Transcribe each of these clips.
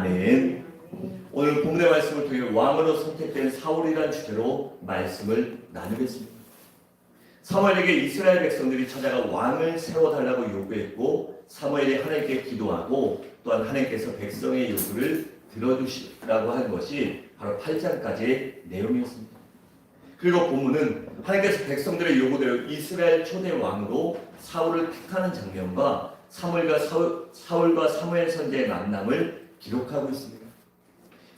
아멘. 오늘 본문의 말씀을 통해 왕으로 선택된 사울이라는 주제로 말씀을 나누겠습니다. 사무엘에게 이스라엘 백성들이 찾아가 왕을 세워달라고 요구했고 사무엘이 하나님께 기도하고 또한 하나님께서 백성의 요구를 들어주시라고 한 것이 바로 8장까지의 내용이었습니다. 그리고 본문은 하나님께서 백성들의 요구대로 이스라엘 초대 왕으로 사울을 택하는 장면과 사울과 사무엘 선지자의 만남을 기록하고 있습니다.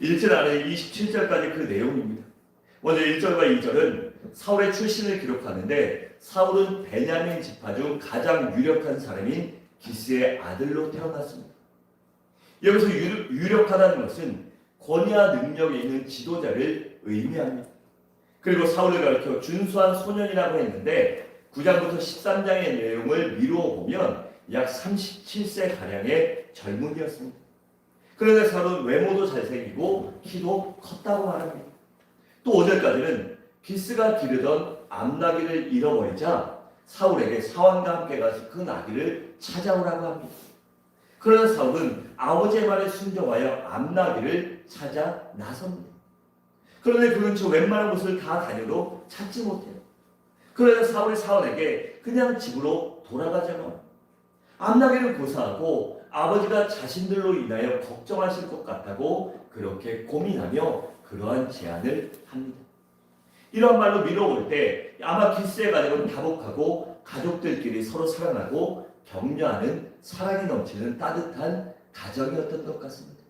1절 아래 27절까지 그 내용입니다. 먼저 1절과 2절은 사울의 출신을 기록하는데 사울은 베냐민 지파 중 가장 유력한 사람인 기스의 아들로 태어났습니다. 여기서 유력하다는 것은 권위와 능력이 있는 지도자를 의미합니다. 그리고 사울을 가리켜 준수한 소년이라고 했는데 9장부터 13장의 내용을 미루어 보면 약 37세가량의 젊은이였습니다. 그런데 사울은 외모도 잘생기고 키도 컸다고 말합니다. 또 5절까지는 기스가 기르던 암나귀를 잃어버리자 사울에게 사환과 함께 가서 그 나귀를 찾아오라고 합니다. 그러나 사울은 아버지의 말에 순종하여 암나귀를 찾아 나섭니다. 그런데 그는 저 웬만한 곳을 다 다녀도 찾지 못해요. 그러자 사울이 사울에게 그냥 집으로 돌아가자고 합니다. 암나귀를 고사하고 아버지가 자신들로 인하여 걱정하실 것 같다고 그렇게 고민하며 그러한 제안을 합니다. 이런 말로 미뤄볼 때 아마 기스의 가족은 다복하고 가족들끼리 서로 사랑하고 격려하는 사랑이 넘치는 따뜻한 가정이었던 것 같습니다.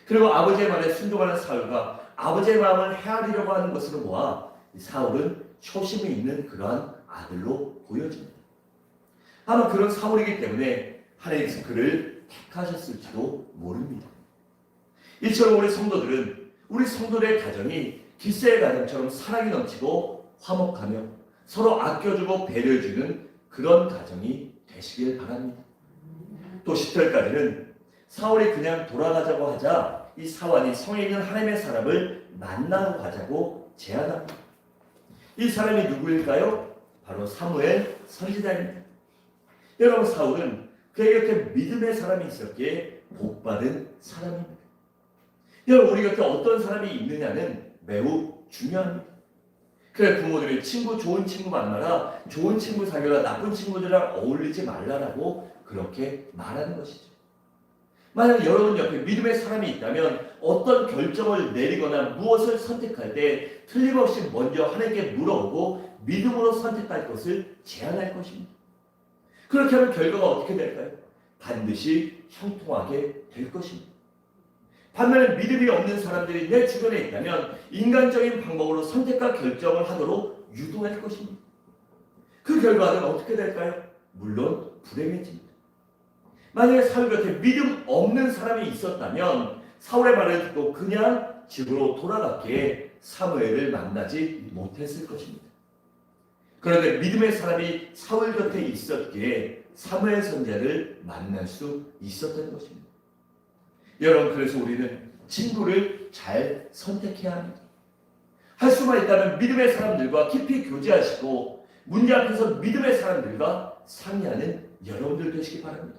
그리고 아버지의 말에 순종하는 사울과 아버지의 마음을 헤아리려고 하는 것으로 보아 사울은 초심이 있는 그러한 아들로 보여집니다. 아마 그런 사울이기 때문에 하나님께서 그를 택하셨을지도 모릅니다. 이처럼 우리 성도들의 가정이 기스의 가정처럼 사랑이 넘치고 화목하며 서로 아껴주고 배려해주는 그런 가정이 되시길 바랍니다. 또 10절까지는 사울이 그냥 돌아가자고 하자 이 사환이 성에 있는 하나님의 사람을 만나러 가자고 제안합니다. 이 사람이 누구일까요? 바로 사무엘 선지자입니다. 여러분, 사울은 그의 곁에 믿음의 사람이 있었기에 복받은 사람입니다. 여러분, 우리 곁에 어떤 사람이 있느냐는 매우 중요합니다. 그래, 부모들이 좋은 친구 만나라, 좋은 친구 사귀라, 나쁜 친구들이랑 어울리지 말라라고 그렇게 말하는 것이죠. 만약 여러분 옆에 믿음의 사람이 있다면 어떤 결정을 내리거나 무엇을 선택할 때 틀림없이 먼저 하나님께 물어보고 믿음으로 선택할 것을 제안할 것입니다. 그렇게 하면 결과가 어떻게 될까요? 반드시 형통하게 될 것입니다. 반면에 믿음이 없는 사람들이 내 주변에 있다면 인간적인 방법으로 선택과 결정을 하도록 유도할 것입니다. 그 결과는 어떻게 될까요? 물론 불행해집니다. 만약에 사울 곁에 믿음 없는 사람이 있었다면 사울의 말을 듣고 그냥 집으로 돌아갔기에 사무엘을 만나지 못했을 것입니다. 그런데 믿음의 사람이 사울 곁에 있었기에 사무엘 선지자를 만날 수 있었던 것입니다. 여러분, 그래서 우리는 친구를 잘 선택해야 합니다. 할 수만 있다면 믿음의 사람들과 깊이 교제하시고 문제 앞에서 믿음의 사람들과 상의하는 여러분들 되시기 바랍니다.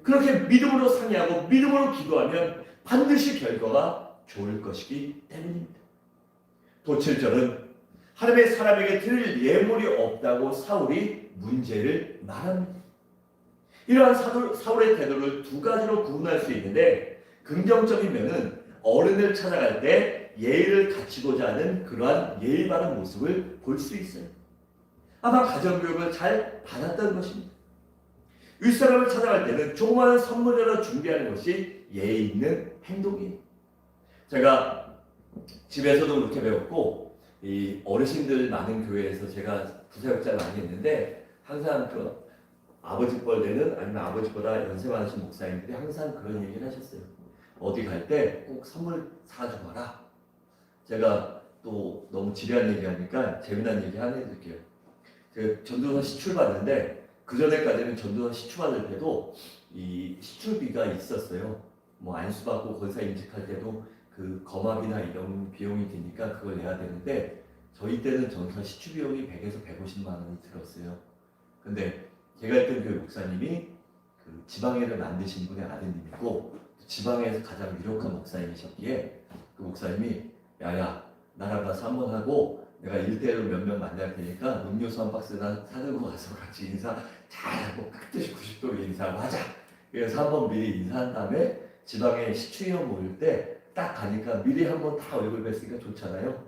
그렇게 믿음으로 상의하고 믿음으로 기도하면 반드시 결과가 좋을 것이기 때문입니다. 또 7절은 하나님의 사람에게 드릴 예물이 없다고 사울이 문제를 말합니다. 이러한 사울의 태도를 두 가지로 구분할 수 있는데, 긍정적인 면은 어른을 찾아갈 때 예의를 갖추고자 하는 그러한 예의 바른 모습을 볼 수 있어요. 아마 가정교육을 잘 받았던 것입니다. 윗사람을 찾아갈 때는 조그마한 선물을 준비하는 것이 예의 있는 행동이에요. 제가 집에서도 그렇게 배웠고 이 어르신들 많은 교회에서 제가 부사역자를 많이 했는데 항상 그 아버지 뻘 되는 아니면 아버지보다 연세 많으신 목사님들이 항상 그런 얘기를 하셨어요. 어디 갈 때 꼭 선물 사주거라. 제가 또 너무 지리한 얘기하니까 재미난 얘기 하나 해드릴게요. 제가 전도사 시출 받는데 그 전에까지는 전도사 시출 받을 때도 이 시출비가 있었어요. 뭐 안수 받고 권사 임직할 때도 그 거마비나 이런 비용이 드니까 그걸 내야 되는데 저희 때는 전도사 시출 비용이 100에서 150만 원이 들었어요. 근데 제가 했던 교회 목사님이 그 지방회를 만드신 분의 아드님이고 지방에서 가장 유력한 목사님이셨기에 그 목사님이 야야 나랑 가서 한번 하고 내가 1대1로 몇 명 만날 테니까 음료수 한 박스나 사들고 가서 같이 인사 잘하고 깍듯이 90도로 인사하고 하자. 그래서 한번 미리 인사한 다음에 지방에 시추위원 모일 때 딱 가니까 미리 한번 다 얼굴 뵀으니까 좋잖아요.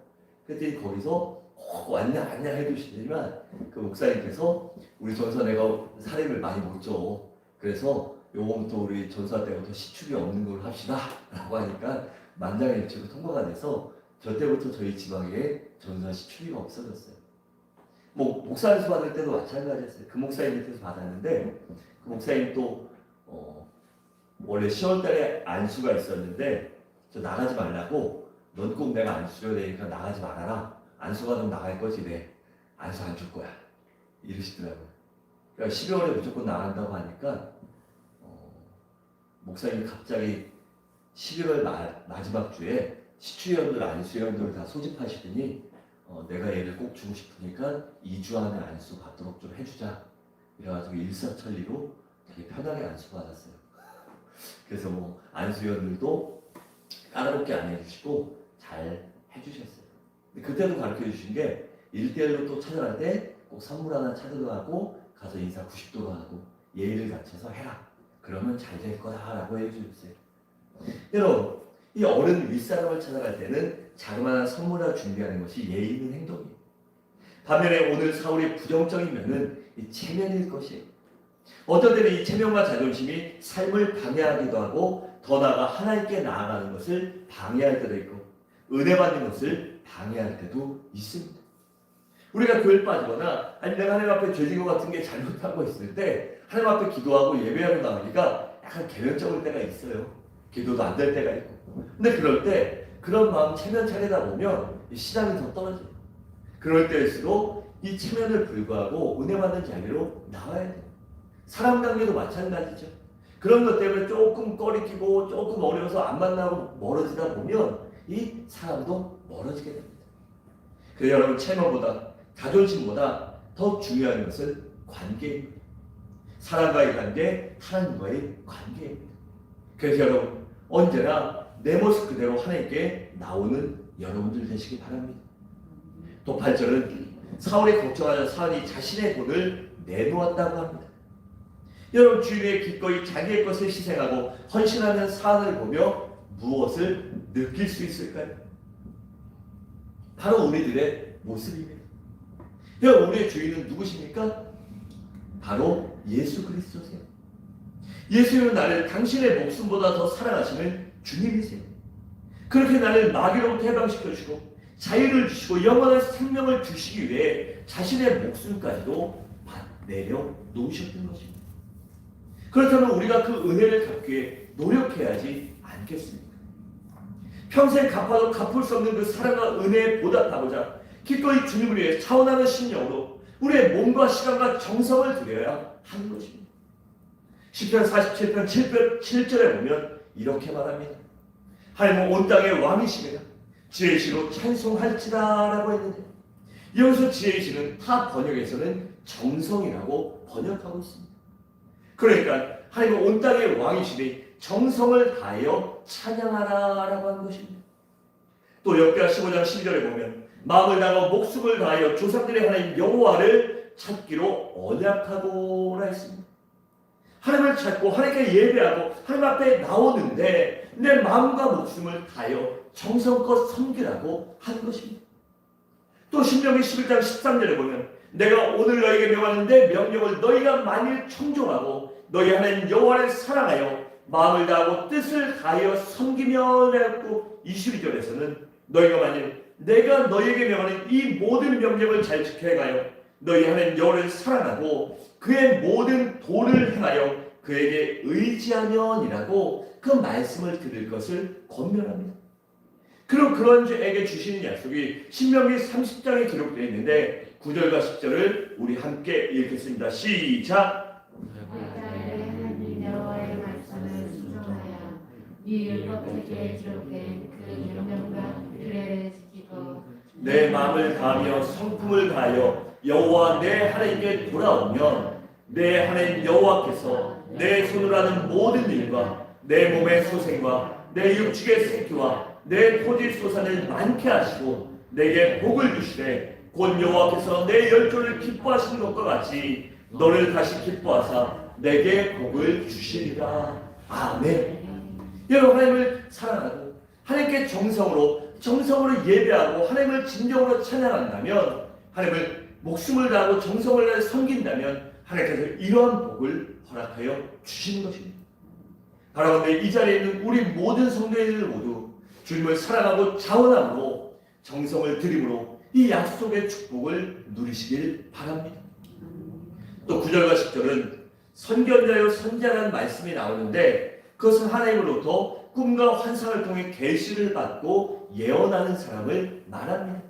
그랬더니 거기서 왔냐 해주시지만 그 목사님께서 우리 전사 내가 사례를 많이 못 줘. 그래서 요거부터 우리 전사 때부터 시축이 없는 걸 합시다 라고 하니까 만장일치로 통과가 돼서 저 때부터 저희 지방에 전사 시축이가 없어졌어요. 뭐 목사 안수 받을 때도 마찬가지였어요. 그 목사님 밑에서 받았는데 그 목사님 또 원래 10월달에 안수가 있었는데 저 나가지 말라고 넌 꼭 내가 안수줘야 되니까 나가지 말아라. 안수가 좀 나갈 거지 내 안수 안 줄 거야 이러시더라고요. 그러니까 12월에 무조건 나간다고 하니까 목사님이 갑자기 11월 마지막 주에 시추위원들 안수위원들을 다 소집하시더니 내가 얘를 꼭 주고 싶으니까 2주 안에 안수 받도록 좀 해주자 이래가지고 일사천리로 되게 편하게 안수 받았어요. 그래서 뭐 안수위원들도 까다롭게 안 해주시고 잘 해주셨어요. 근데 그때도 가르쳐 주신 게 1대1로 또 찾아갈 때 꼭 선물 하나 찾아가고 가서 인사 90도로 하고 예의를 갖춰서 해라. 그러면 잘 될 거다라고 해주셨어요. 여러분, 이 어른 윗사람을 찾아갈 때는 자그마한 선물 하나 준비하는 것이 예의 있는 행동이에요. 반면에 오늘 사울의 부정적인 면은 이 체면일 것이에요. 어떤 때는 이 체면과 자존심이 삶을 방해하기도 하고 더 나아가 하나님께 나아가는 것을 방해할 때도 있고 은혜 받는 것을 방해할 때도 있습니다. 우리가 교회에 빠지거나 아니 내가 하나님 앞에 죄진 것 같은 게 잘못한 거 있을 때 하나님 앞에 기도하고 예배하고 나오기가 약간 개연적일 때가 있어요. 기도도 안 될 때가 있고. 근데 그럴 때 그런 마음 체면 차리다 보면 이 시장이 더 떨어져요. 그럴 때일수록 이 체면을 불구하고 은혜 받는 자리로 나와야 돼요. 사람 관계도 마찬가지죠. 그런 것 때문에 조금 꺼리끼고 조금 어려워서 안 만나고 멀어지다 보면 이 사람도 멀어지게 됩니다. 그래서 여러분 체면보다 자존심보다 더 중요한 것은 관계입니다. 사람과의 관계, 하나님과의 관계입니다. 그래서 여러분 언제나 내 모습 그대로 하나님께 나오는 여러분들 되시기 바랍니다. 또 8절은 사울이 걱정하자 사울이 자신의 돈을 내놓았다고 합니다. 여러분 주위에 기꺼이 자기의 것을 희생하고 헌신하는 사안을 보며 무엇을 느낄 수 있을까요? 바로 우리들의 모습입니다. 여러분 우리의 주인은 누구십니까? 바로 예수 그리스도세요. 예수님은 나를 당신의 목숨보다 더 사랑하시는 주님이세요. 그렇게 나를 마귀로부터 해방시켜주시고 자유를 주시고 영원한 생명을 주시기 위해 자신의 목숨까지도 내려놓으셨던 것입니다. 그렇다면 우리가 그 은혜를 갚기 위해 노력해야지 않겠습니까? 평생 갚아도 갚을 수 없는 그 사랑과 은혜에 보답하고자 기꺼이 주님을 위해 차원하는 심령으로 우리의 몸과 시간과 정성을 들여야 하는 것입니다. 시편 47편 7절에 보면 이렇게 말합니다. 하나님은 온 땅의 왕이시며 지혜시로 찬송할지다 라고 했는데 여기서 지혜시는 타 번역에서는 정성이라고 번역하고 있습니다. 그러니까 하나님은 온 땅의 왕이시니 정성을 다하여 찬양하라 라고 하는 것입니다. 또 역대하 15장 12절에 보면 마음을 다하고 목숨을 다하여 조상들의 하나님 여호와를 찾기로 언약하고라 했습니다. 하나님을 찾고 하나님께 예배하고 하나님 앞에 나오는데 내 마음과 목숨을 다하여 정성껏 섬기라고 하는 것입니다. 또 신명기 11장 13절에 보면 내가 오늘 너에게 명하는데 명령을 너희가 만일 청종하고 너희 하나님 여호와를 사랑하여 마음을 다하고 뜻을 다하여 섬기며 해갖고 22절에서는 너희가 만일 내가 너희에게 명하는 이 모든 명령을 잘 지켜가요 너희 하나님 여호와를 사랑하고 그의 모든 도를 행하여 그에게 의지하면이라고 그 말씀을 들을 것을 권면합니다. 그럼 그런 자에게 주시는 약속이 신명기 30장에 기록되어 있는데 9절과 10절을 우리 함께 읽겠습니다. 시작! 내 마음을 다하며 성품을 다하여 여호와 내 하나님께 돌아오면 내 하나님 여호와께서 내 손으로 하는 모든 일과 내 몸의 소생과 내 육축의 새끼와 내 토지 소산을 많게 하시고 내게 복을 주시되 곧 여호와께서 내 열조를 기뻐하시는 것과 같이 너를 다시 기뻐하사 내게 복을 주시리라. 아멘. 여러분, 하나님을 사랑하고 하나님께 정성으로 예배하고 하나님을 진정으로 찬양한다면, 하나님을 목숨을 다하고 정성을 다해 섬긴다면 하나님께서 이러한 복을 허락하여 주시는 것입니다. 바라건대 이 자리에 있는 우리 모든 성도인들 모두 주님을 사랑하고 자원함으로 정성을 들임으로 이 약속의 축복을 누리시길 바랍니다. 또 9절과 10절은 선견자요 선자라는 말씀이 나오는데, 그것은 하나님으로부터 꿈과 환상을 통해 계시를 받고 예언하는 사람을 말합니다.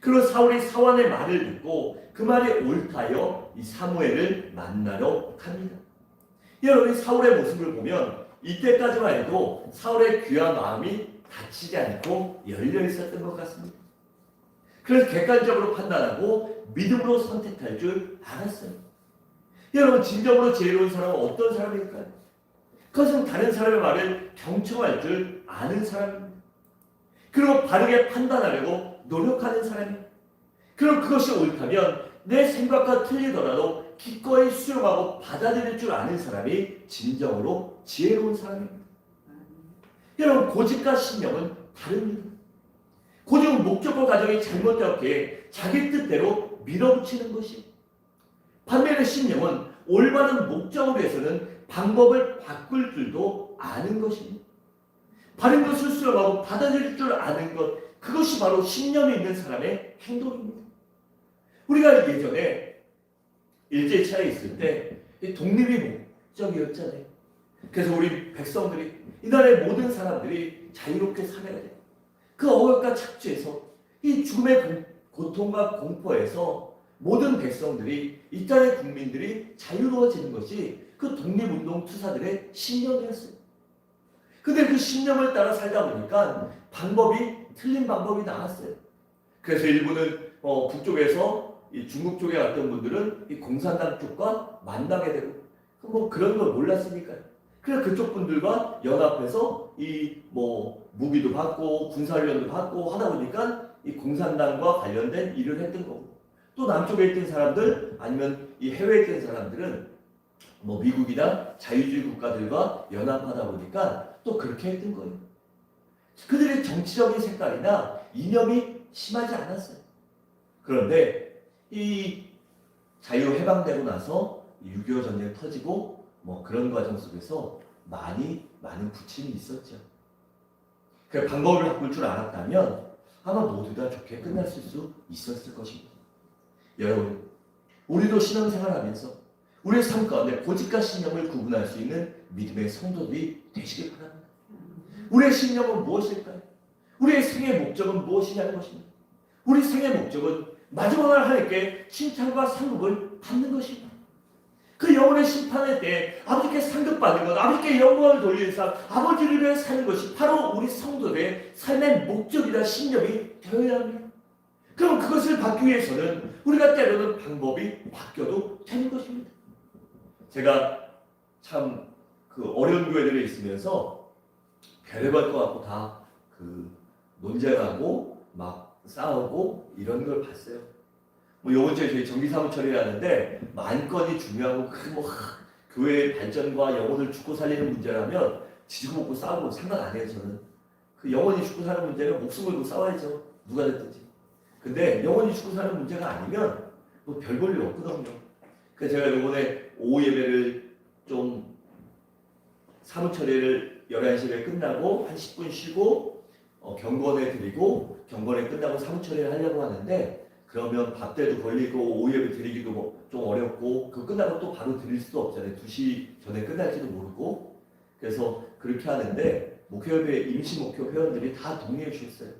그리고 사울이 사환의 말을 듣고 그 말이 옳다여 이 사무엘을 만나러 갑니다. 여러분이 사울의 모습을 보면 이때까지만 해도 사울의 귀와 마음이 닫히지 않고 열려 있었던 것 같습니다. 그래서 객관적으로 판단하고 믿음으로 선택할 줄 알았어요. 여러분, 진정으로 지혜로운 사람은 어떤 사람일까요? 그것은 다른 사람의 말을 경청할 줄 아는 사람입니다. 그리고 바르게 판단하려고 노력하는 사람입니다. 그리고 그것이 옳다면 내 생각과 틀리더라도 기꺼이 수용하고 받아들일 줄 아는 사람이 진정으로 지혜로운 사람입니다. 여러분, 고집과 신념은 다릅니다. 고집은 목적과 과정이 잘못되었기에 자기 뜻대로 밀어붙이는 것이, 반면에 신념은 올바른 목적을 위해서는 방법을 바꿀 줄도 아는 것입니다. 바른 것을 수용하고 받아들일 줄 아는 것, 그것이 바로 신념이 있는 사람의 행동입니다. 우리가 예전에 일제차에 있을 때 독립이 목적이었잖아요. 그래서 우리 백성들이, 이 나라의 모든 사람들이 자유롭게 살아야 돼요. 그 억압과 착취에서, 이 죽음의 고통과 공포에서 모든 백성들이, 이 땅의 국민들이 자유로워지는 것이 그 독립운동 투사들의 신념이었어요. 근데 그 신념을 따라 살다 보니까 틀린 방법이 나왔어요. 그래서 일부는 북쪽에서 이 중국 쪽에 갔던 분들은 이 공산당 쪽과 만나게 되고, 그런 걸 몰랐으니까요. 그래서 그쪽 분들과 연합해서 무기도 받고 군사훈련도 받고 하다 보니까 이 공산당과 관련된 일을 했던 거고, 또 남쪽에 있던 사람들, 아니면 이 해외에 있던 사람들은 미국이나 자유주의 국가들과 연합하다 보니까 또 그렇게 했던 거예요. 그들의 정치적인 색깔이나 이념이 심하지 않았어요. 그런데 이 자유 해방되고 나서 6.25 전쟁 터지고 그런 과정 속에서 많은 부침이 있었죠. 그 방법을 바꿀 줄 알았다면 아마 모두 다 좋게 끝났을 수 있었을 것입니다. 여러분, 우리도 신앙생활하면서 우리의 삶 가운데 고집과 신념을 구분할 수 있는 믿음의 성도들이 되시길 바랍니다. 우리의 신념은 무엇일까요? 우리의 생의 목적은 무엇이냐는 것입니다. 우리 생의 목적은 마지막 날 하나님께 칭찬과 상급을 받는 것입니다. 그 영혼의 심판의 때 아버지께 상급받는 것, 아버지께 영광을 돌리는 삶, 아버지를 위해 사는 것이 바로 우리 성도들의 삶의 목적이다, 신념이 되어야 합니다. 그럼 그것을 받기 위해서는 우리가 때로는 방법이 바뀌어도 되는 것입니다. 제가 참 어려운 교회들에 있으면서 별의별 것 같고 다 논쟁하고 막 싸우고 이런 걸 봤어요. 요번 주에 저희 정기사무처리를 하는데 만건이 중요하고 교회의 발전과 영혼을 죽고 살리는 문제라면 지지고 먹고 싸우고 상관 안 해요. 저는 그 영혼이 죽고 사는 문제는 목숨 걸고 싸워야죠. 누가 됐든지. 근데 영혼이 죽고 사는 문제가 아니면 별 볼 일 없거든요. 그래서 제가 이번에 오후 예배를 좀 사무처리를 11시에 끝나고 한 10분 쉬고 경건회 드리고 경건회 끝나고 사무처리를 하려고 하는데, 그러면 밥 때도 걸리고 오후 예배 드리기도 좀 어렵고 그 끝나고 또 바로 드릴 수도 없잖아요. 2시 전에 끝날지도 모르고. 그래서 그렇게 하는데 목회협회 임시 목회 회원들이 다 동의해 주셨어요.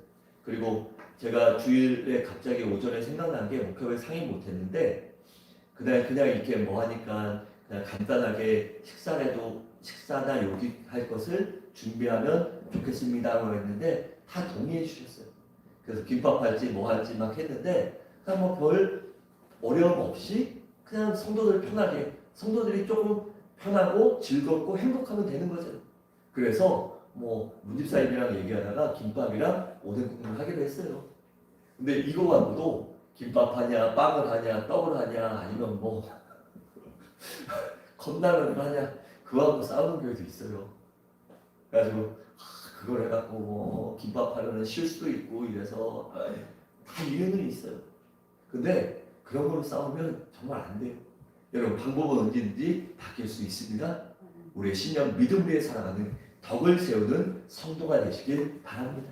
그리고 제가 주일에 갑자기 오전에 생각난 게 목회협회 상의 못했는데, 그날 그냥 이렇게 하니까 그냥 간단하게 식사나 요기할 것을 준비하면 좋겠습니다라고 했는데 다 동의해 주셨어요. 그래서 김밥 할지 할지 막 했는데 그냥 별 어려움 없이 그냥 성도들이 조금 편하고 즐겁고 행복하면 되는 거죠. 그래서 뭐 문집사님이랑 얘기하다가 김밥이랑 오뎅 국물 하기로 했어요. 근데 이거 갖고도 김밥 하냐, 빵을 하냐, 떡을 하냐, 아니면 뭐 컵라면을 하냐, 그거 갖고 싸우는 경우도 있어요. 그래가지고 그걸 해갖고 뭐 김밥 하려면 쉴 수도 있고 이래서 다 이유는 있어요. 근데 그런 걸로 싸우면 정말 안 돼요. 여러분, 방법은 언제든지 바뀔 수 있습니다. 우리의 신령 믿음 위에 살아가는 덕을 세우는 성도가 되시길 바랍니다.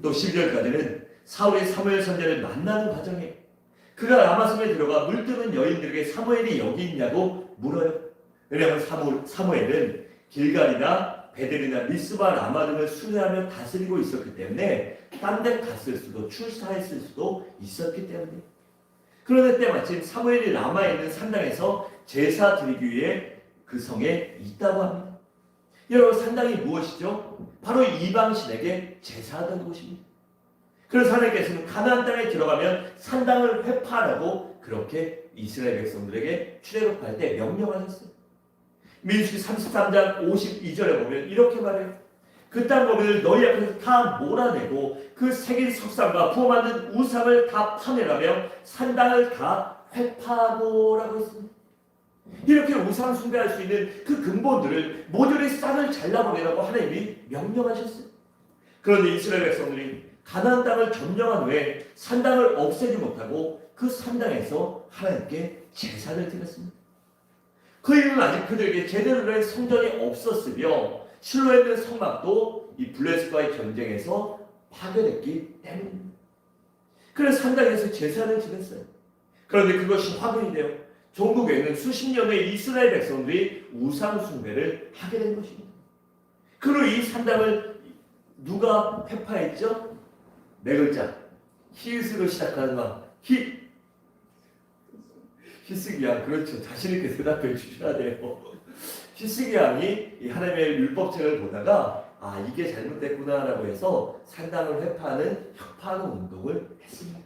또 12절까지는 사울이 사무엘 선지자를 만나는 과정에 그가 라마섬에 들어가 물뜨는 여인들에게 사무엘이 여기 있냐고 물어요. 왜냐하면 사무엘은 길갈이나 베델이나 미스바 라마 등을 순회하며 다스리고 있었기 때문에 딴 데 갔을 수도 출사했을 수도 있었기 때문에. 그런데 때마침 사무엘이 라마에 있는 산당에서 제사 드리기 위해 그 성에 있다고 합니다. 여러분, 산당이 무엇이죠? 바로 이방신에게 제사하던 곳입니다. 그래서 하나님께서는 가나안 땅에 들어가면 산당을 회파하라고 그렇게 이스라엘 백성들에게 출애굽할 때 명령하셨어요. 민수기 33장 52절에 보면 이렇게 말해요. 그 땅 거민을 너희 앞에서 다 몰아내고 그 새긴 석상과 부어 만든 우상을 다 파내라며 산당을 다 회파하고라고 했습니다. 이렇게 우상 숭배할 수 있는 그 근본들을 모조리 싹을 잘라버리라고 하나님이 명령하셨어요. 그런데 이스라엘 백성들이 가나안 땅을 점령한 후에 산당을 없애지 못하고 그 산당에서 하나님께 제사를 드렸습니다. 그 이유는 아직 그들에게 제대로 된 성전이 없었으며 실로에 있는 성막도 이 블레셋과의 전쟁에서 파괴됐기 때문입니다. 그래서 산당에서 제사를 지냈어요. 그런데 그것이 화근이 되어 전국에는 수십 년의 이스라엘 백성들이 우상 숭배를 하게 된 것입니다. 그리고 이 산당을 누가 회파했죠? 네 글자 히읗으로 시작하는 말 히스기 왕. 그렇죠. 자신 있게 대답해 주셔야 돼요. 히스기 왕이 이 하나님의 율법책을 보다가 이게 잘못됐구나라고 해서 산당을 회파하는 혁파하는 운동을 했습니다.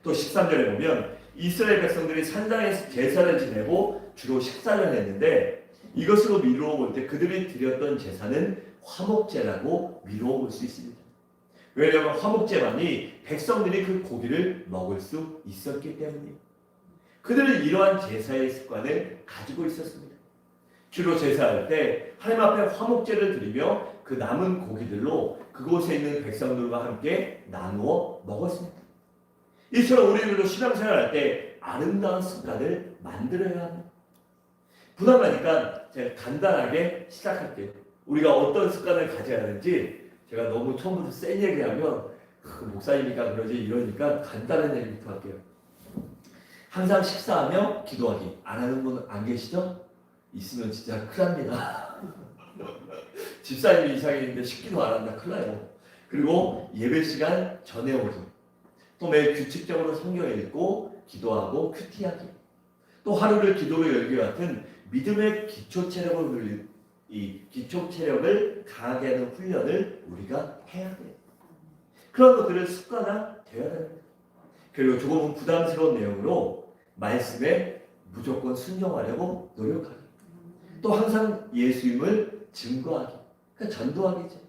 또 13절에 보면 이스라엘 백성들이 산당에서 제사를 지내고 주로 식사를 했는데 이것으로 미루어 볼 때 그들이 드렸던 제사는 화목제라고 미루어 볼 수 있습니다. 왜냐하면 화목제만이 백성들이 그 고기를 먹을 수 있었기 때문입니다. 그들은 이러한 제사의 습관을 가지고 있었습니다. 주로 제사할 때 하나님 앞에 화목제를 드리며 그 남은 고기들로 그곳에 있는 백성들과 함께 나누어 먹었습니다. 이처럼 우리들도 신앙생활할 때 아름다운 습관을 만들어야 합니다. 부담하니까 제가 간단하게 시작할게요. 우리가 어떤 습관을 가져야 하는지 제가 너무 처음부터 센 얘기하면 목사님이니까 그러지 이러니까 간단한 얘기부터 할게요. 항상 식사하며 기도하기. 안 하는 분 안 계시죠? 있으면 진짜 큰일 납니다. 집사님이 이상했는데 식기도 안 한다. 큰일 나요. 그리고 예배 시간 전에 오기. 또 매일 규칙적으로 성경 읽고 기도하고 큐티하기. 또 하루를 기도로 열기 같은 믿음의 기초 체력을 강하게 하는 훈련을 우리가 해야 돼요. 그런 것들을 습관화 되어야 됩니다. 그리고 조금은 부담스러운 내용으로 말씀에 무조건 순종하려고 노력하기. 또 항상 예수님을 증거하기. 그러니까 전도하기죠.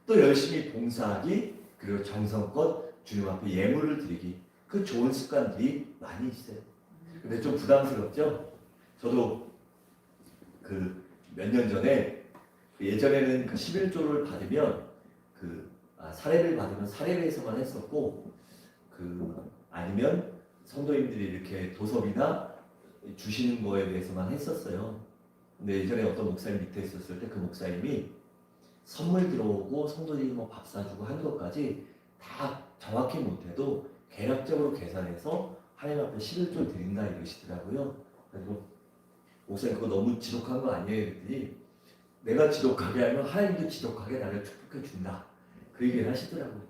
또 열심히 봉사하기. 그리고 정성껏 주님 앞에 예물을 드리기. 그 좋은 습관들이 많이 있어요. 근데 좀 부담스럽죠? 저도 몇 년 전에 예전에는 11조를 받으면 사례를 받으면 사례회에서만 했었고 아니면 성도님들이 이렇게 도섭이나 주시는 거에 대해서만 했었어요. 근데 예전에 어떤 목사님 밑에 있었을 때 그 목사님이 선물 들어오고 성도들이 밥 사주고 하는 것까지 다 정확히 못해도 계략적으로 계산해서 하나님 앞에 11조를 드린다 이러시더라고요. 그리고 목사님 그거 너무 지독한 거 아니에요? 그랬더니 내가 지독하게 하면 하나님도 지독하게 나를 축복해 준다. 그 얘기를 하시더라고요.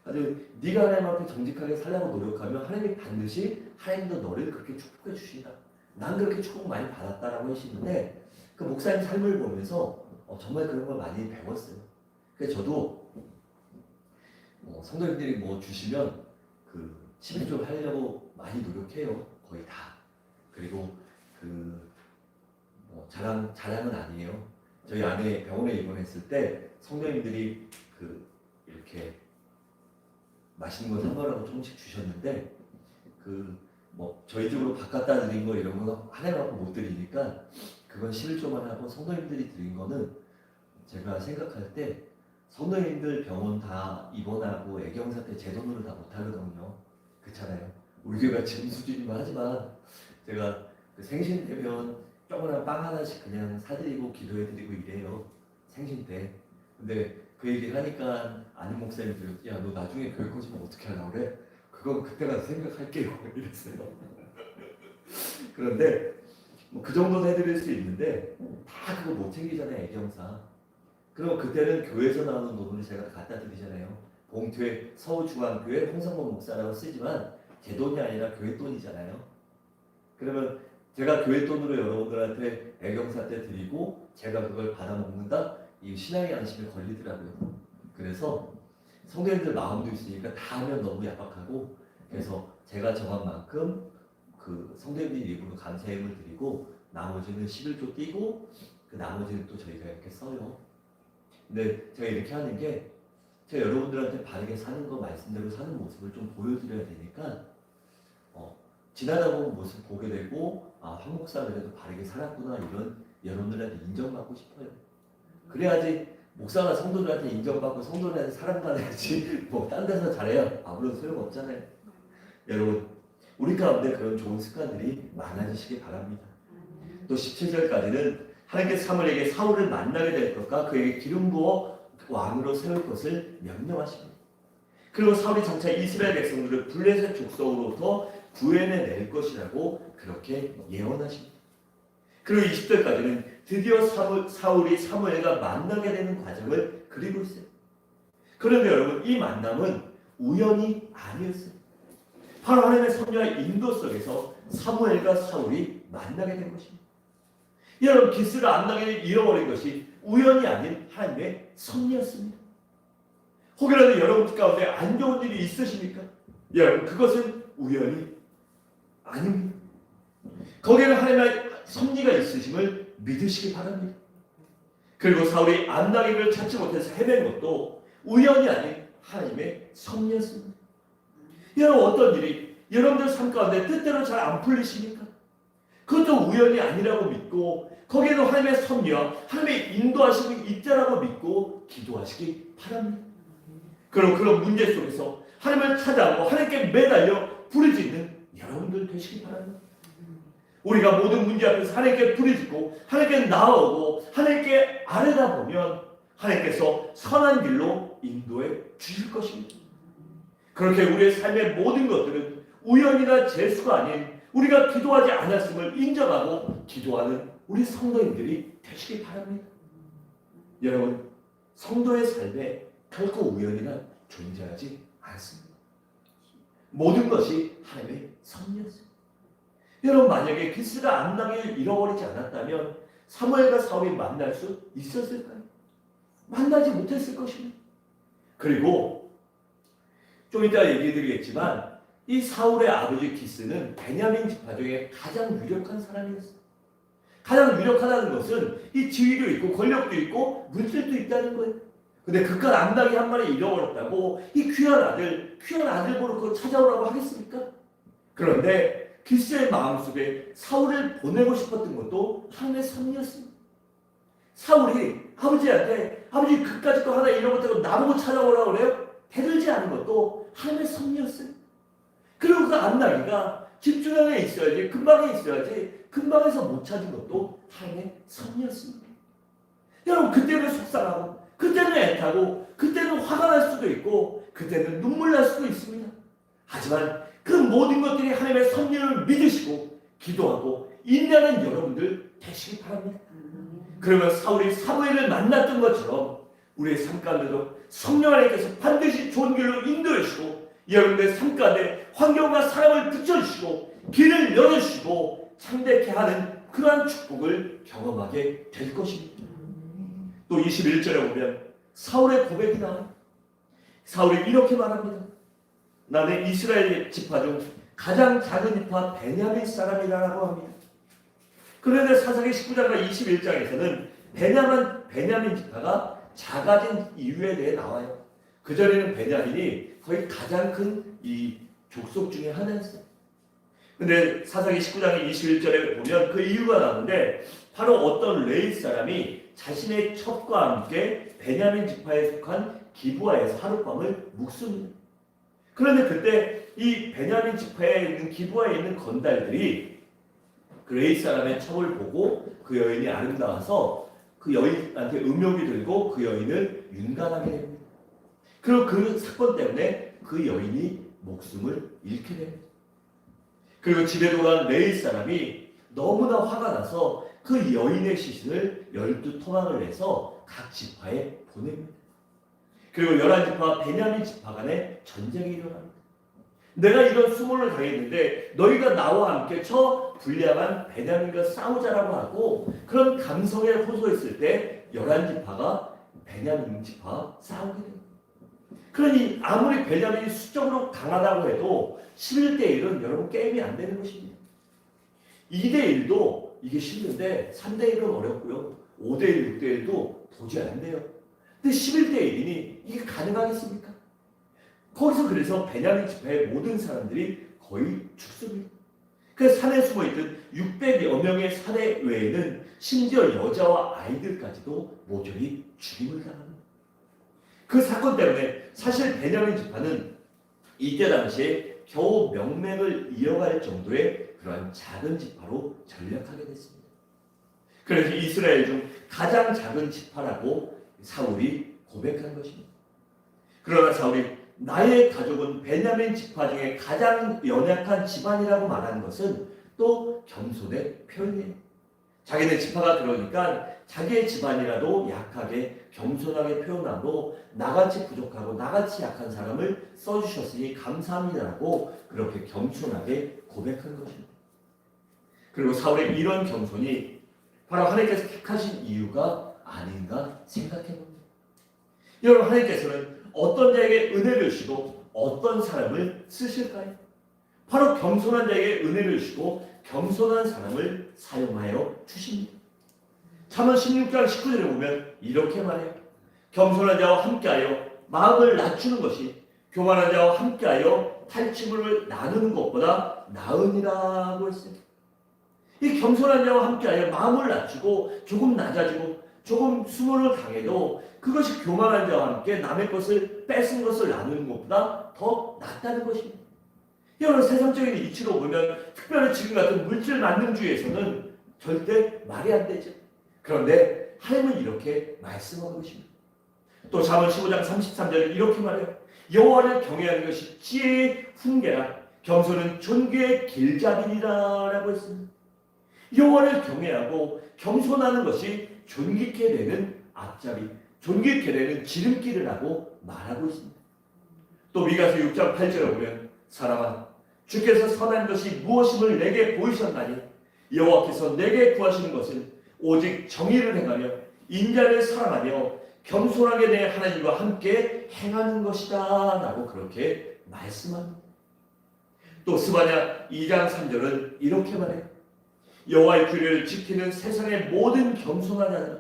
아주 네가 하나님 앞에 정직하게 살려고 노력하면 하나님이 반드시 하나님도 너를 그렇게 축복해 주신다. 난 그렇게 축복 많이 받았다라고 하시는데 그 목사님 삶을 보면서 정말 그런 걸 많이 배웠어요. 그래서 저도 성도님들이 주시면 11조 하려고 많이 노력해요. 거의 다. 그리고 자랑은 아니에요. 저희 아내 병원에 입원했을 때 성도님들이 이렇게 맛있는 거 사먹으라고 조금씩 주셨는데 뭐 저희 집으로 바꿨다 드린 거 이런 거 하나도 못 드리니까 그건 11조만 하고 성도님들이 드린 거는 제가 생각할 때 성도님들 병원 다 입원하고 애경사 때 제 돈으로 다 못하거든요. 그렇잖아요. 우리 교회가 지금 수준이면 하지만 제가 생신 되면 조그만 빵 하나씩 그냥 사드리고 기도해드리고 이래요. 생신 때. 근데 그 얘기를 하니까 아는 목사님들이 야 너 나중에 교회 꺼지면 어떻게 하려고 그래? 그건 그때 가서 생각할게요. 이랬어요. 그런데 뭐 그 정도는 해드릴 수 있는데 다 그거 못 챙기잖아요. 애경사. 그럼 그때는 교회에서 나오는 돈을 제가 갖다 드리잖아요. 봉투에 서울중앙교회 홍성범 목사라고 쓰지만 제 돈이 아니라 교회 돈이잖아요. 그러면 제가 교회 돈으로 여러분들한테 애경사 때 드리고 제가 그걸 받아 먹는다? 이 신앙의 양심에 걸리더라고요. 그래서 성도님들 마음도 있으니까 다 하면 너무 야박하고 그래서 제가 정한 만큼 그 성도님들 입으로 감사임을 드리고 나머지는 11조 띄고 그 나머지는 또 저희가 이렇게 써요. 근데 제가 이렇게 하는 게 제가 여러분들한테 바르게 사는 거 말씀대로 사는 모습을 좀 보여드려야 되니까 지나다 보면 모습 보게 되고 황 목사 그래도 바르게 살았구나 이런 여러분들한테 인정받고 싶어요. 그래야지 목사가 성도들한테 인정받고 성도들한테 사랑받아야지 뭐 딴 데서 잘해요. 아무런 소용없잖아요. 여러분 우리 가운데 그런 좋은 습관들이 많아지시기 바랍니다. 또 17절까지는 하나님께서 사무엘에게 사울을 만나게 될 것과 그에게 기름 부어 왕으로 세울 것을 명령하십니다. 그리고 사울이 장차 이스라엘 백성들을 블레셋 족속으로부터 구해낼 것이라고 그렇게 예언하십니다. 그리고 20절까지는 드디어 사울이 사무엘과 만나게 되는 과정을 그리고 있어요. 그런데 여러분 이 만남은 우연이 아니었어요. 바로 하나님의 섭리와 인도 속에서 사무엘과 사울이 만나게 된 것입니다. 여러분 기스가 안 나게 잃어버린 것이 우연이 아닌 하나님의 섭리였습니다. 혹여라도 여러분 가운데 안 좋은 일이 있으십니까? 여러분 그것은 우연이 아닙니다. 거기에는 하나님의 섭리가 있으심을 믿으시기 바랍니다. 그리고 사울이 안나기를 찾지 못해서 헤맨 것도 우연이 아닌 하나님의 섭리였습니다. 여러분 어떤 일이 여러분들 삶 가운데 뜻대로 잘 안 풀리십니까? 그것도 우연이 아니라고 믿고 거기에도 하나님의 섭리와 하나님의 인도하심이 있다라고 믿고 기도하시기 바랍니다. 그럼 그런 문제 속에서 하나님을 찾아오고 하나님께 매달려 부르짖는 여러분들 되시기 바랍니다. 우리가 모든 문제 앞에서 하나님께 부르짖고 하나님께 나아오고 하나님께 아뢰다 보면 하나님께서 선한 길로 인도해 주실 것입니다. 그렇게 우리의 삶의 모든 것들은 우연이나 재수가 아닌 우리가 기도하지 않았음을 인정하고 기도하는 우리 성도님들이 되시기 바랍니다. 여러분 성도의 삶에 결코 우연이나 존재하지 않습니다. 모든 것이 하나님의 섭리였습니다. 여러분 만약에 기스가 안 나게 잃어버리지 않았다면 사무엘과 사울이 만날 수 있었을까요? 만나지 못했을 것입니다. 그리고 좀 이따 얘기해드리겠지만 이 사울의 아버지 기스는 베냐민 지파 중에 가장 유력한 사람이었어요. 가장 유력하다는 것은 이 지위도 있고 권력도 있고 물질도 있다는 거예요. 근데 그깟 암나귀 한 마리 잃어버렸다고 이 귀한 아들 보러 그거 찾아오라고 하겠습니까? 그런데 기스의 마음속에 사울을 보내고 싶었던 것도 하나님의 섭리였습니다. 사울이 아버지한테 아버지 그까짓 거 하나 잃어버렸다고 나보고 찾아오라고 그래요? 대들지 않은 것도 하나님의 섭리였어요. 그리고 그 암나귀가 집 주변에 있어야지 근방에 있어야지 근방에서 못 찾은 것도 하나님의 섭리였습니다. 여러분 그때는 속상하고 그때는 애타고 그때는 화가 날 수도 있고 그때는 눈물 날 수도 있습니다. 하지만 그 모든 것들이 하나님의 섭리를 믿으시고 기도하고 인내하는 여러분들 되시기 바랍니다. 그러면 사울이 사무엘을 만났던 것처럼 우리의 삶 가운데도 성령 하나님께서 반드시 좋은 길로 인도해 주시고 여러분들의 삶 가운데 환경과 사람을 붙여주시고 길을 열어주시고 참되게 하는 그러한 축복을 경험하게 될 것입니다. 또 21절에 보면 사울의 고백이 나와요. 사울이 이렇게 말합니다. 나는 이스라엘 지파 중 가장 작은 지파 베냐민 사람이라고 합니다. 그런데 사사기 19장과 21장에서는 베냐민 지파가 작아진 이유에 대해 나와요. 그전에는 베냐민이 거의 가장 큰 이 족속 중에 하나였어요. 근데 사사기 19장의 21절에 보면 그 이유가 나오는데 바로 어떤 레위 사람이 자신의 첩과 함께 베냐민 지파에 속한 기브아에서 하룻밤을 묵습니다. 그런데 그때 이 베냐민 지파에 있는 기브아에 있는 건달들이 그 레위 사람의 첩을 보고 그 여인이 아름다워서 그 여인한테 음욕이 들고 그 여인을 윤관하게 됩니다. 그리고 그 사건 때문에 그 여인이 목숨을 잃게 됩니다. 그리고 집에 돌아온 레위 사람이 너무나 화가 나서 그 여인의 시신을 12토막을 내서 각 지파에 보냅니다. 그리고 11지파와 베냐민 지파 간에 전쟁이 일어납니다. 내가 이런 수모를 당했는데 너희가 나와 함께 저 불량한 베냐민과 싸우자라고 하고 그런 감성에 호소했을 때 11지파가 베냐민 지파와 싸우게 됩니다. 그러니 아무리 베냐민이 수적으로 강하다고 해도 11대1은 여러분 게임이 안 되는 것입니다. 2대1도 이게 쉽는데 3대1은 어렵고요. 5대1, 6대1도 도저히 안 돼요. 근데 11대1이니 이게 가능하겠습니까? 거기서 그래서 베냐민 지파의 모든 사람들이 거의 죽습니다. 그 산에 숨어있던 600여 명의 사내 외에는 심지어 여자와 아이들까지도 모조리 죽임을 당합니다. 그 사건 때문에 사실 베냐민 지파는 이때 당시에 겨우 명맥을 이어갈 정도의 그러한 작은 지파로 전락하게 됐습니다. 그래서 이스라엘 중 가장 작은 지파라고 사울이 고백한 것입니다. 그러나 사울이 나의 가족은 베냐민 지파 중에 가장 연약한 집안이라고 말하는 것은 또 겸손의 표현이에요. 자기네 지파가 그러니까 자기의 집안이라도 약하게 겸손하게 표현하고 나같이 부족하고 나같이 약한 사람을 써주셨으니 감사합니다라고 그렇게 겸손하게 고백한 것입니다. 그리고 사울의 이런 겸손이 바로 하나님께서 택하신 이유가 아닌가 생각해 봅니다. 여러분, 하나님께서는 어떤 자에게 은혜를 주시고 어떤 사람을 쓰실까요? 바로 겸손한 자에게 은혜를 주시고 겸손한 사람을 사용하여 주십니다. 잠언 16장 19절에 보면 이렇게 말해요. 겸손한 자와 함께하여 마음을 낮추는 것이 교만한 자와 함께하여 탈취물을 나누는 것보다 나으니라고 했어요. 이 겸손한 자와 함께하여 마음을 낮추고 조금 낮아지고 조금 수모를 당해도 그것이 교만한 자와 함께 남의 것을 뺏은 것을 나누는 것보다 더 낫다는 것입니다. 여러분, 세상적인 이치로 보면 특별히 지금 같은 물질 만능주의에서는 절대 말이 안 되죠. 그런데 하나님은 이렇게 말씀하고 계십니다. 또 잠언 15장 33절에 이렇게 말해요. 여호와를 경외하는 것이 지혜의 훈계라 겸손은 존귀의 길잡이니라 라고 했습니다. 여호와를 경외하고 겸손하는 것이 존귀케 되는 앞잡이, 존귀케 되는 지름길이라고 말하고 있습니다. 또 미가서 6장 8절에 보면 사람아 주께서 선한 것이 무엇임을 내게 보이셨나니 여호와께서 내게 구하시는 것은 오직 정의를 행하며 인자를 사랑하며 겸손하게 내 하나님과 함께 행하는 것이다 라고 그렇게 말씀합니다. 또 스바냐 2장 3절은 이렇게 말해요. 여호와의 규례를 지키는 세상의 모든 겸손한 자들아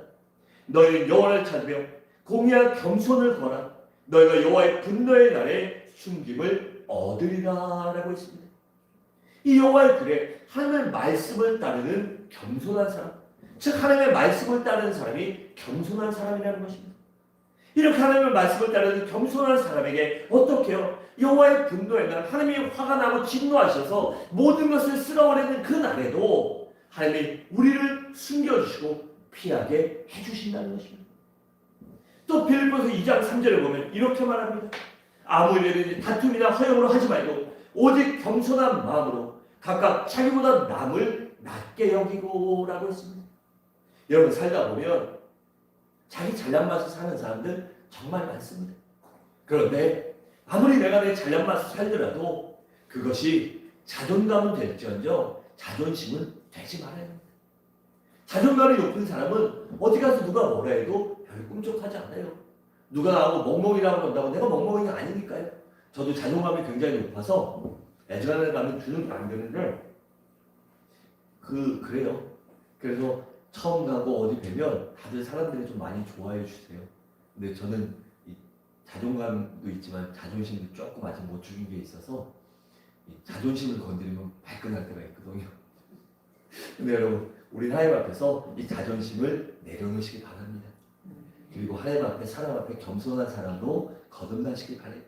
너희는 여호와를 찾으며 공의와 겸손을 구하라. 너희가 여호와의 분노의 날에 숨김을 얻으리라 라고 했습니다. 이 여호와의 규례, 하나님의 말씀을 따르는 겸손한 사람, 즉 하나님의 말씀을 따르는 사람이 겸손한 사람이라는 것입니다. 이렇게 하나님의 말씀을 따르는 겸손한 사람에게 어떻게 해요? 여호와의 분노의 날, 하나님이 화가 나고 진노하셔서 모든 것을 쓸어버리는 그 날에도 하나님이 우리를 숨겨주시고 피하게 해주신다는 것입니다. 또 빌립보서 2장 3절에 보면 이렇게 말합니다. 아무 일에든지 다툼이나 허용으로 하지 말고 오직 겸손한 마음으로 각각 자기보다 남을 낮게 여기고 라고 했습니다. 여러분, 살다 보면 자기 잘난 맛을 사는 사람들 정말 많습니다. 그런데 아무리 내가 내 잘난 맛을 살더라도 그것이 자존감은 될지언정 자존심은 되지 말아야 합니다. 자존감이 높은 사람은 어디 가서 누가 뭐라 해도 별 꿈쩍하지 않아요. 누가 나하고 멍멍이라고 한다고 내가 멍멍이가 아니니까요. 저도 자존감이 굉장히 높아서 애전에 가면 주눅 안 드는데 그래요. 그래서 처음 가고 어디 뵈면 다들 사람들이 좀 많이 좋아해 주세요. 근데 저는 이 자존감도 있지만 자존심도 조금 아직 못 죽인 게 있어서 이 자존심을 건드리면 발끈할 때가 있거든요. 근데 여러분, 우리 하나님 앞에서 이 자존심을 내려놓으시기 바랍니다. 그리고 하나님 앞에, 사람 앞에 겸손한 사람도 거듭나시길 바래요.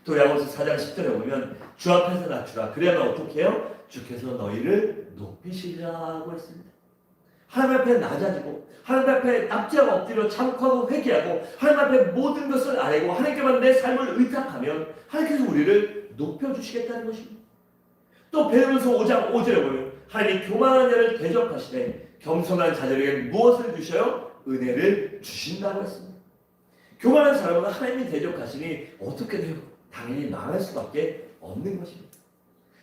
또 야고보서 4장 10절에 보면 주 앞에서 낮추라. 그래야만 어떻게 해요? 주께서 너희를 높이시리라고 했습니다. 하나님 앞에 낮아지고 하나님 앞에 납치하고 엎드려 참고하고 회개하고 하나님 앞에 모든 것을 아뢰고 하나님께만 내 삶을 의탁하면 하나님께서 우리를 높여주시겠다는 것입니다. 또 베드로서 5장 5절에 보면 하나님이 교만한 자를 대적하시되 겸손한 자들에게 무엇을 주셔요? 은혜를 주신다고 했습니다. 교만한 사람은 하나님이 대적하시니 어떻게 돼요? 당연히 망할 수밖에 없는 것입니다.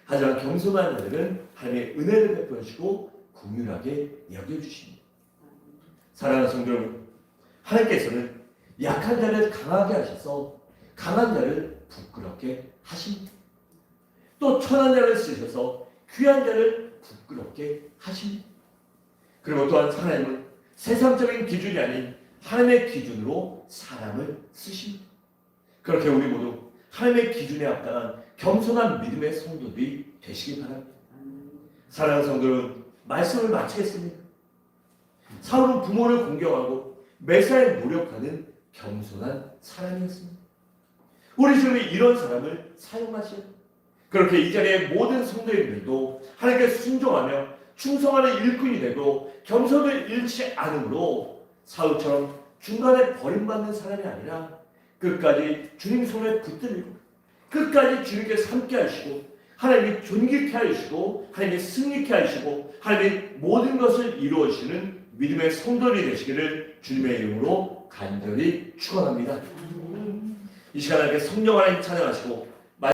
하지만 겸손한 자들은 하나님의 은혜를 베풀어 주시고 긍휼하게 여겨주십니다. 사랑하는 성도 여러분, 하나님께서는 약한 자를 강하게 하셔서 강한 자를 부끄럽게 하십니다. 또 천한 자를 쓰셔서 귀한 자를 부끄럽게 하십니다. 그리고 또한 하나님은 세상적인 기준이 아닌 하나님의 기준으로 사람을 쓰십니다. 그렇게 우리 모두 하나님의 기준에 합당한 겸손한 믿음의 성도들이 되시기 바랍니다. 사랑하는 성도 여러분, 말씀을 마치겠습니다. 사울은 부모를 공경하고 매사에 노력하는 겸손한 사람이었습니다. 우리 주님이 이런 사람을 사용하시오. 그렇게 이 자리에 모든 성도님들도 하나님께 순종하며 충성하는 일꾼이 되고 겸손을 잃지 않으므로 사울처럼 중간에 버림받는 사람이 아니라 끝까지 주님 손에 붙들리고 끝까지 주님께 함께 하시고 하나님이 존귀케 하시고 하나님이 승리케 하시고 하나님이 모든 것을 이루어지는 믿음의 성도들이 되시기를 주님의 이름으로 간절히 축원합니다. 이 시간 하나님께 성령 하나님 찬양하시고